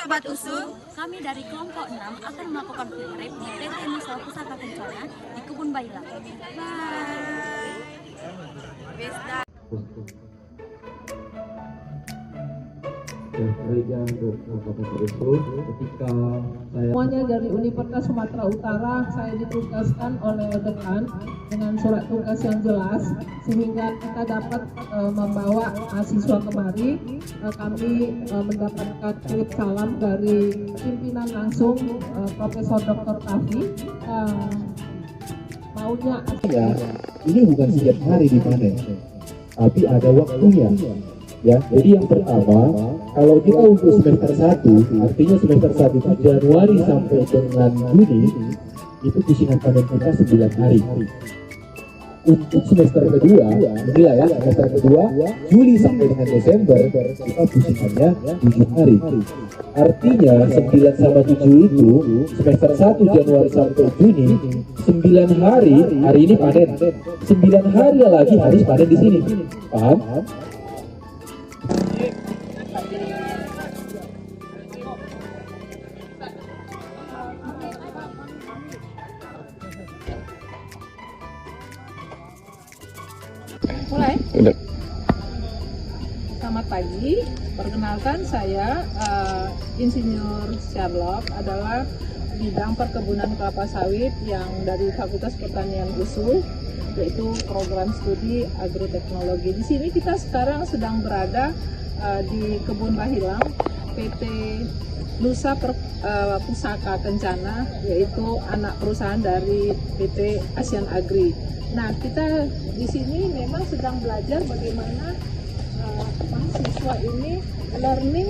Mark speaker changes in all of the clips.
Speaker 1: Sobat USU,
Speaker 2: kami dari kelompok 6 akan melakukan field trip di PT Nusa Pusaka Kencana di Kebun Bailang.
Speaker 1: bye. Besta.
Speaker 3: Ketika semuanya dari Universitas Sumatera Utara, saya ditugaskan oleh dekan dengan surat tugas yang jelas sehingga kita dapat membawa mahasiswa kemari. Kami mendapatkan klip salam dari pimpinan langsung Profesor Dr. Kavi. Maunya
Speaker 4: ya, ini bukan setiap hari dipanen, tapi ada waktunya. Ya, jadi yang pertama, kalau kita untuk semester 1, artinya semester 1 itu Januari sampai dengan Juni, itu pusingan panen kita 9 hari. Untuk semester kedua, inilah ya, semester kedua, Juli sampai dengan Desember, kita pusingannya 7 hari. Artinya 9 sama 7 itu, semester 1 Januari sampai Juni, 9 hari ini panen. 9 hari lagi harus panen di sini. Paham?
Speaker 3: Mulai?
Speaker 4: Udah.
Speaker 3: Selamat pagi, perkenalkan saya Insinyur Sherlock, adalah bidang perkebunan kelapa sawit yang dari Fakultas Pertanian USU, yaitu program studi agroteknologi. Di sini kita sekarang sedang berada di Kebun Bailang, PT Nusa Pusaka Kencana, yaitu anak perusahaan dari PT Asian Agri. Nah, kita di sini memang sedang belajar bagaimana mahasiswa ini learning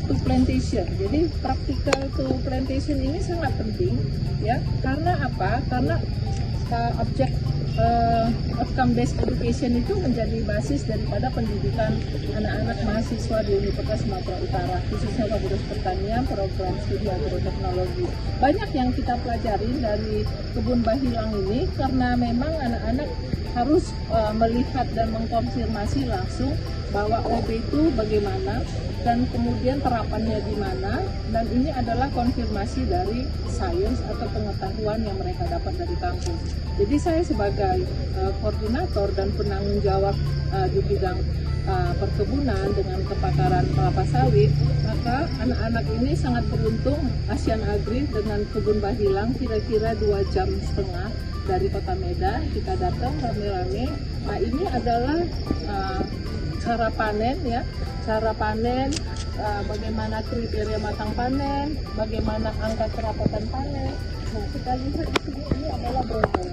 Speaker 3: to plantation. Jadi practical to plantation ini sangat penting, ya. Karena apa? Karena outcome based education itu menjadi basis daripada pendidikan anak-anak mahasiswa di Universitas Sumatera Utara, khususnya Fakultas Pertanian, program studi agroteknologi. Banyak yang kita pelajari dari Kebun Bailang ini karena memang anak-anak harus melihat dan mengkonfirmasi langsung bahwa OB itu bagaimana dan kemudian terapannya di mana, dan ini adalah konfirmasi dari sains atau pengetahuan yang mereka dapat dari kampus. Jadi saya sebagai koordinator dan penanggung jawab di bidang perkebunan dengan kepakaran kelapa sawit, maka anak-anak ini sangat beruntung. Asian Agri dengan Kebun Bailang kira-kira 2,5 jam dari Kota Medan, kita datang rame-rame. Nah, ini adalah cara panen, ya, cara panen, bagaimana kriteria matang panen, bagaimana angka kerapatan panen. Nah, kita lihat di sini, ini adalah brondol.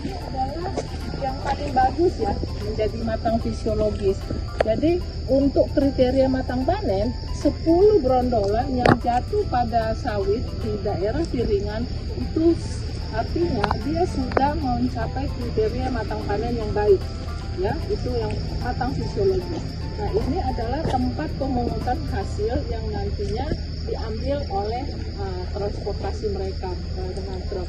Speaker 3: Ini adalah yang paling bagus, ya, menjadi matang fisiologis. Jadi untuk kriteria matang panen, 10 brondolan yang jatuh pada sawit di daerah piringan itu artinya dia sudah mencapai kriteria matang panen yang baik, ya, itu yang matang fisiologis. Nah, ini adalah tempat pemungutan hasil yang nantinya diambil oleh transportasi mereka dengan truk.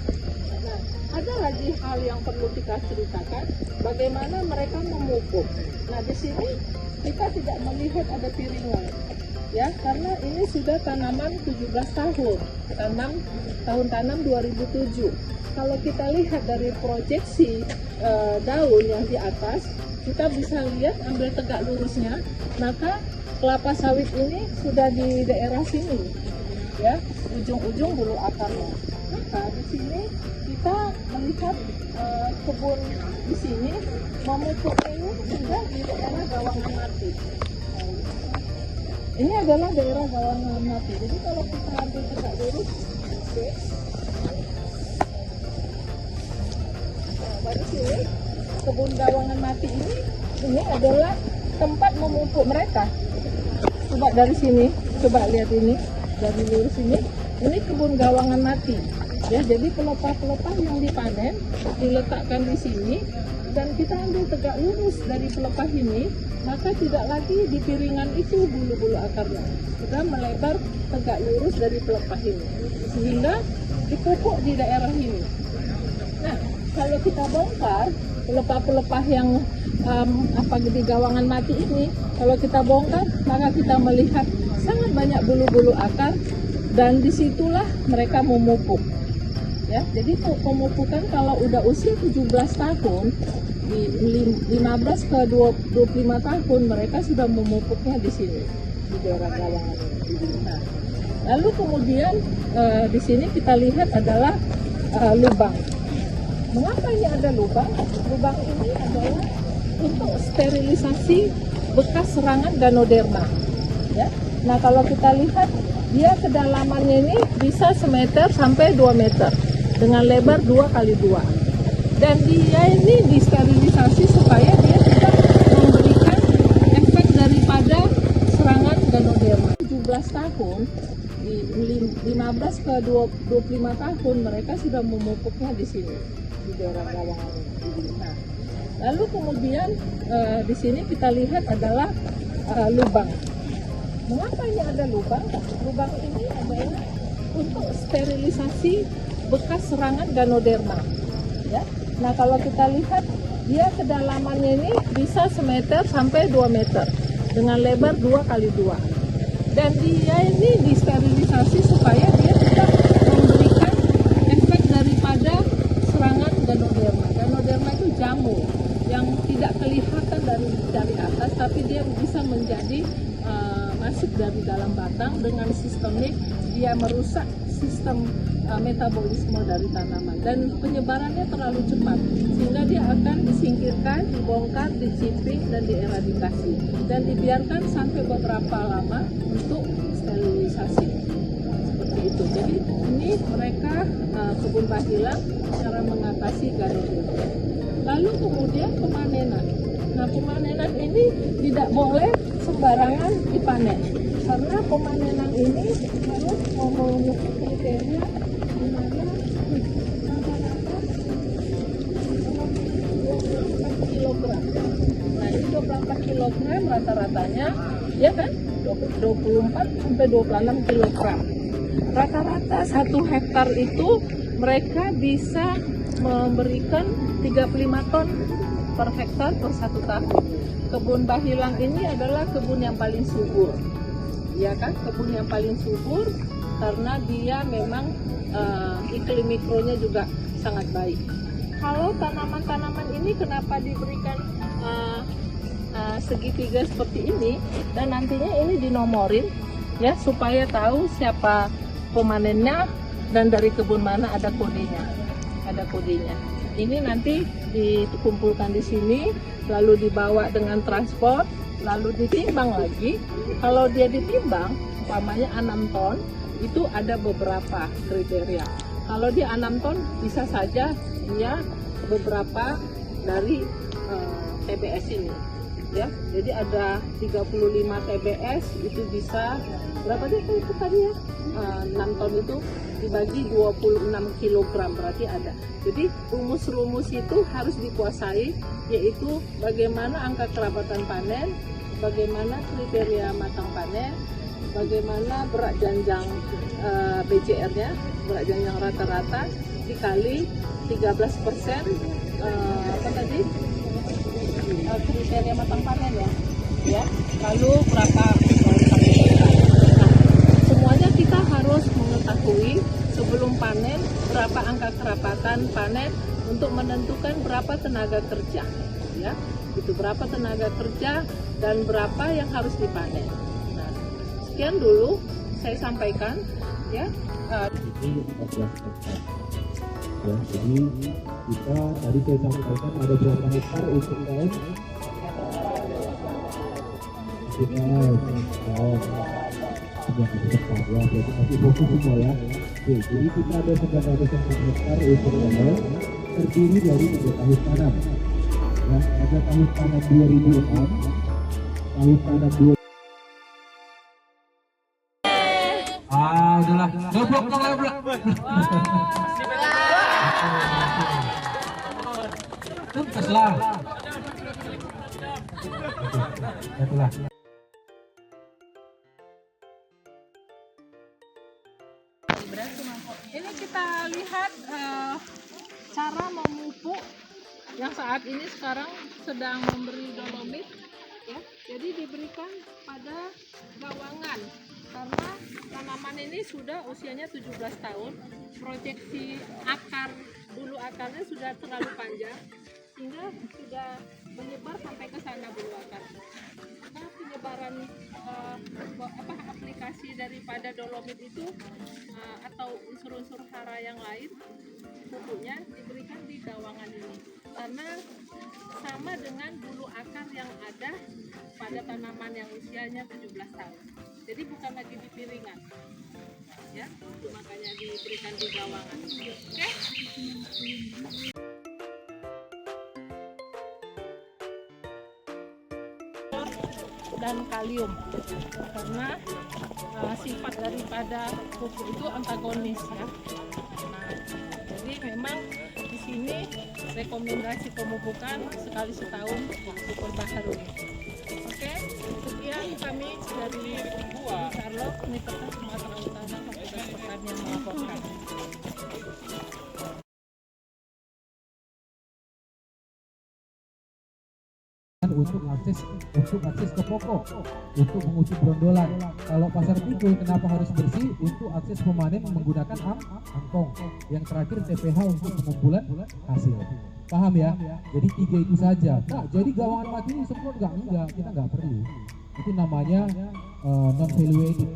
Speaker 3: Nah, ada lagi hal yang perlu kita ceritakan, bagaimana mereka memupuk. Nah, di sini kita tidak melihat ada piringan, ya, karena ini sudah tanaman 17 tahun, tahun tanam 2007. Kalau kita lihat dari proyeksi daun yang di atas, kita bisa lihat, ambil tegak lurusnya, maka kelapa sawit ini sudah di daerah sini, ya, ujung-ujung bulu akarnya. Maka di sini kita melihat kebun di sini memupuk ini sudah di daerah Gawangan Mati. Ini adalah daerah Gawangan Mati. Jadi kalau kita ambil tegak lurus, dari sini Kebun Gawangan Mati ini adalah tempat memupuk mereka. Coba dari sini, coba lihat ini, dari lurus ini Kebun Gawangan Mati, ya. Jadi pelepah-pelepah yang dipanen diletakkan di sini, dan kita ambil tegak lurus dari pelepah ini, maka tidak lagi di piringan itu bulu-bulu akarnya, sudah melebar tegak lurus dari pelepah ini, sehingga dipupuk di daerah ini. Nah, kalau kita bongkar pelepah-pelepah yang di gawangan mati ini, kalau kita bongkar maka kita melihat sangat banyak bulu-bulu akar, dan disitulah mereka memupuk. Ya, jadi pemupukan kalau udah usia 17 tahun, di 15 ke 25 tahun mereka sudah memupuknya di sini, di daerah gawangan ini. Nah, lalu kemudian di sini kita lihat adalah lubang. Mengapa ini ada lubang? Lubang ini adalah untuk sterilisasi bekas serangan Ganoderma. Ya. Nah, kalau kita lihat dia kedalamannya ini bisa 1 meter sampai 2 meter dengan lebar 2 kali 2. Dan dia ini disterilisasi supaya dia tidak memberikan efek daripada serangan Ganoderma. 17 tahun, di 15 ke 25 tahun mereka sudah memupuknya di sini, di daerah gawangan ini. Nah, lalu kemudian di sini kita lihat adalah lubang. Mengapa ini ada lubang? Lubang ini adalah untuk sterilisasi bekas serangan Ganoderma. Ya. Nah, kalau kita lihat dia kedalamannya ini bisa 1 meter sampai 2 meter dengan lebar 2 kali 2. Dan dia ini disterilisasi supaya dia tidak memberikan efek daripada serangan Ganoderma. Ganoderma itu jamur yang tidak kelihatan dari atas, tapi dia bisa menjadi masuk dari dalam batang dengan sistemik, dia merusak sistem metabolisme dari tanaman dan penyebarannya terlalu cepat sehingga dia akan disingkirkan, dibongkar, dicipping dan dieradikasi dan dibiarkan sampai beberapa lama untuk sterilisasi seperti itu. Jadi ini mereka kebun bahilang cara mengatasi Ganoderma. Lalu kemudian pemanenan. Nah, pemanenan ini tidak boleh sembarangan dipanen karena pemanenan ini harus memenuhi kriteria di mana rata-rata 24 kilogram. Nah, ini 24 kilogram rata-ratanya, ya kan? 24 sampai 26 kilogram. Rata-rata 1 hektar itu mereka bisa memberikan 35 ton per hektar per 1 tahun. Kebun bahilang ini adalah kebun yang paling subur, ya kan? Kebun yang paling subur karena dia memang iklim mikronya juga sangat baik. Kalau tanaman-tanaman ini kenapa diberikan segitiga seperti ini dan nantinya ini dinomorin, ya, supaya tahu siapa pemanennya dan dari kebun mana ada kodenya. Ada kodenya. Ini nanti dikumpulkan di sini, lalu dibawa dengan transport, lalu ditimbang lagi. Kalau dia ditimbang, umpamanya 6 ton, itu ada beberapa kriteria. Kalau dia 6 ton, bisa saja dia beberapa dari TBS ini. Ya, jadi ada 35 TBS, itu bisa berapa deh itu tadi ya? 6 ton itu dibagi 26 kilogram berarti ada. Jadi rumus-rumus itu harus dikuasai, yaitu bagaimana angka kerapatan panen, bagaimana kriteria matang panen, bagaimana berat janjang BCR-nya, berat janjang rata-rata dikali 13% apa tadi? Kriteria matang panen ya. Lalu berapa semuanya kita harus mengetahui sebelum panen berapa angka kerapatan panen untuk menentukan berapa tenaga kerja, ya, itu berapa tenaga kerja dan berapa yang harus dipanen. Nah, sekian dulu saya sampaikan, ya.
Speaker 4: Ini 14 hektar. Ya, jadi kita tadi saya sampaikan ada berapa hektar untuk kain? Ya, berarti masih fokus semua ya. Oke, jadi kita ada 900 hektar untuk kain terdiri dari 3 tahun tanam. Ya, ada tahun tanam 2006, tahun tanam 2000. Udahlah, goblok dong goblok. Tuntas lah. Itulah.
Speaker 3: Ini kita lihat cara memupuk yang saat ini sekarang sedang memberi dolomit, ya. Jadi diberikan pada gawangan karena tanaman ini sudah usianya 17 tahun. Proyeksi akar, bulu akarnya sudah terlalu panjang sehingga sudah menyebar sampai ke sana bulu akar. Nah, penyebaran aplikasi daripada dolomit itu atau unsur-unsur hara yang lain pupuknya diberikan di gawangan ini karena sama dengan bulu akar yang ada pada tanaman yang usianya 17 tahun. Jadi bukan lagi di piringan, ya, makanya diberikan di gawangan. Oke? Dan kalium karena sifat daripada pupuk itu antagonis, ya. Nah, jadi memang di sini rekomendasi pemupukan sekali setahun diperbaharui. Oke, sekian kami dari Charlotte, Universitas Sumatera Utara, Fakultas Pertanian melaporkan.
Speaker 5: Untuk akses ke pokok, untuk mengusir brondolan. Kalau pasar pikul kenapa harus bersih? Untuk akses pemanen menggunakan angkong. Yang terakhir TPH untuk pengumpulan hasil. Paham ya? Jadi 3 itu saja. Kak, jadi gawangan mati ini semprot enggak, kita nggak perlu. Itu namanya non value added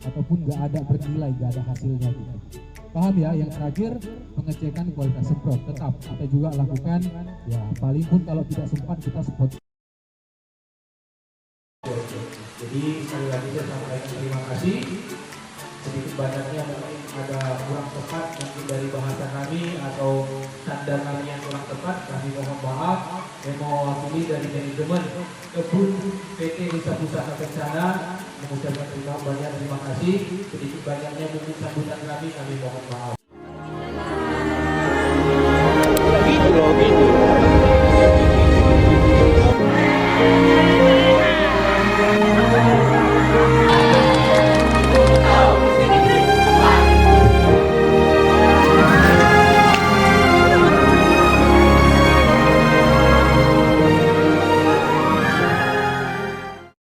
Speaker 5: ataupun nggak ada bernilai, nggak ada hasilnya gitu. Paham ya? Yang terakhir pengecekan kualitas semprot tetap kita juga lakukan, ya paling pun kalau tidak sempat kita semprot.
Speaker 4: Jadi sekali lagi saya sampaikan terima kasih. Sedikit banyaknya mungkin ada kurang tepat mungkin dari bahasa kami atau sandang kami yang kurang tepat, kami mohon maaf. Saya mewakili dari manajemen kebun PT Desa Pusaka Kencana mengucapkan terima kasih. Sedikit banyaknya mungkin sambutan kami mohon maaf.